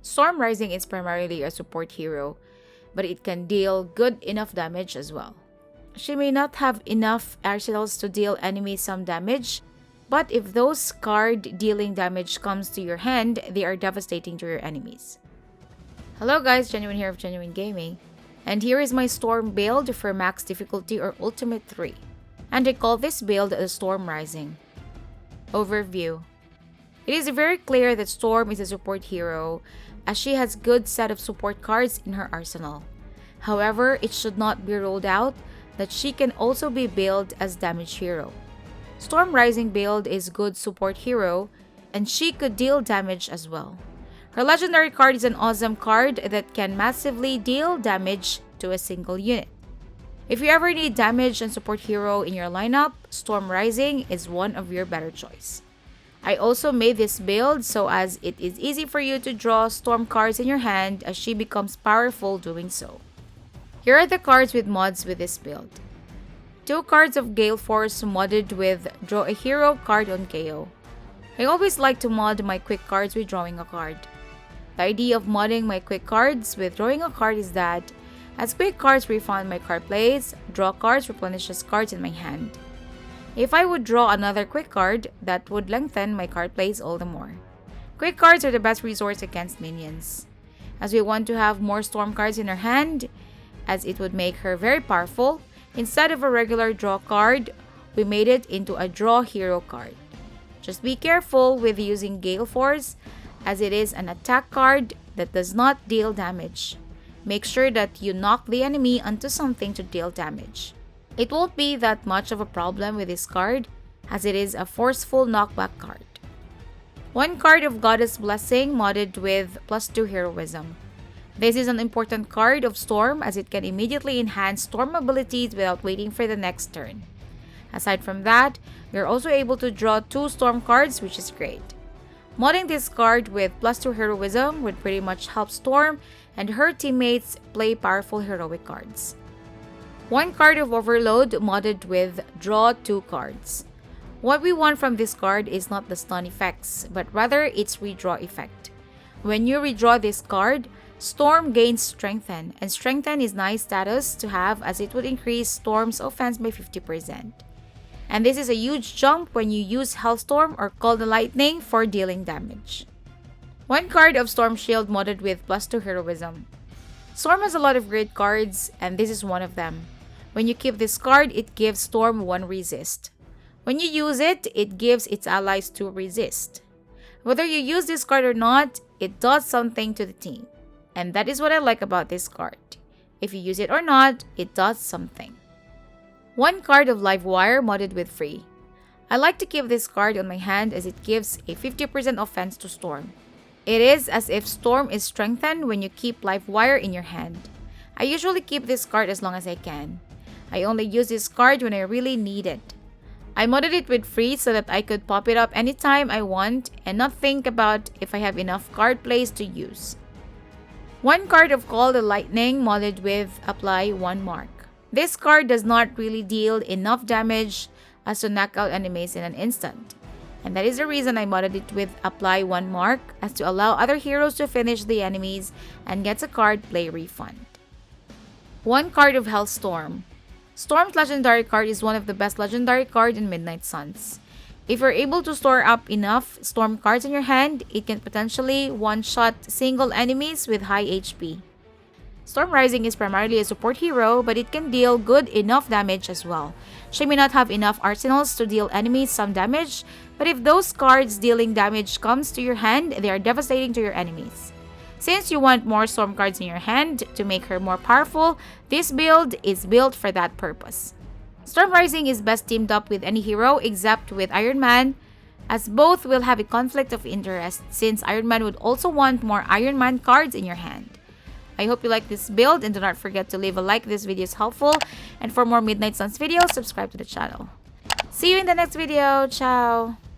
Storm Rising is primarily a support hero, but it can deal good enough damage as well. She may not have enough arsenals to deal enemies some damage, but if those card dealing damage comes to your hand, they are devastating to your enemies. Hello guys, Genuine here of Genuine Gaming, and here is my Storm build for max difficulty or Ultimate 3, and I call this build the Storm Rising. Overview. It is very clear that Storm is a support hero as she has good set of support cards in her arsenal. However, it should not be ruled out that she can also be built as damage hero. Storm Rising build is good support hero and she could deal damage as well. Her legendary card is an awesome card that can massively deal damage to a single unit. If you ever need damage and support hero in your lineup, Storm Rising is one of your better choice. I also made this build so as it is easy for you to draw Storm cards in your hand as she becomes powerful doing so. Here are the cards with mods with this build. 2 cards of Gale Force modded with Draw a Hero card on KO. I always like to mod my quick cards with drawing a card. The idea of modding my quick cards with drawing a card is that as quick cards refund my card plays, draw cards replenishes cards in my hand. If I would draw another quick card, that would lengthen my card plays all the more. Quick cards are the best resource against minions, as we want to have more Storm cards in our hand, as it would make her very powerful. Instead of a regular draw card, we made it into a draw hero card. Just be careful with using Gale Force, as it is an attack card that does not deal damage. Make sure that you knock the enemy onto something to deal damage. It won't be that much of a problem with this card, as it is a forceful knockback card. 1 card of Goddess Blessing modded with +2 Heroism. This is an important card of Storm as it can immediately enhance Storm abilities without waiting for the next turn. Aside from that, you're also able to draw 2 Storm cards, which is great. Modding this card with +2 Heroism would pretty much help Storm and her teammates play powerful heroic cards. 1 card of Overload modded with Draw 2 cards. What we want from this card is not the stun effects, but rather its redraw effect. When you redraw this card, Storm gains Strengthen, and Strengthen is nice status to have as it would increase Storm's offense by 50%. And this is a huge jump when you use Hellstorm or Call the Lightning for dealing damage. 1 card of Stormshield modded with +2 Heroism. Storm has a lot of great cards, and this is one of them. When you keep this card, it gives Storm 1 resist. When you use it, it gives its allies 2 resist. Whether you use this card or not, it does something to the team. And that is what I like about this card. If you use it or not, it does something. 1 card of Livewire modded with Free. I like to keep this card on my hand as it gives a 50% offense to Storm. It is as if Storm is strengthened when you keep Livewire in your hand. I usually keep this card as long as I can. I only use this card when I really need it. I modded it with Free so that I could pop it up anytime I want and not think about if I have enough card plays to use. 1 card of Call the Lightning modded with Apply 1 Mark. This card does not really deal enough damage as to knock out enemies in an instant. And that is the reason I modded it with Apply 1 Mark, as to allow other heroes to finish the enemies and get a card play refund. 1 card of Hellstorm. Storm's legendary card is one of the best legendary cards in Midnight Suns. If you're able to store up enough Storm cards in your hand, it can potentially one-shot single enemies with high HP. Storm Rising is primarily a support hero, but it can deal good enough damage as well. She may not have enough arsenals to deal enemies some damage, but if those cards dealing damage comes to your hand, they are devastating to your enemies. Since you want more Storm cards in your hand to make her more powerful, this build is built for that purpose. Storm Rising is best teamed up with any hero except with Iron Man, as both will have a conflict of interest since Iron Man would also want more Iron Man cards in your hand. I hope you like this build and do not forget to leave a like if this video is helpful, and for more Midnight Suns videos, subscribe to the channel. See you in the next video. Ciao!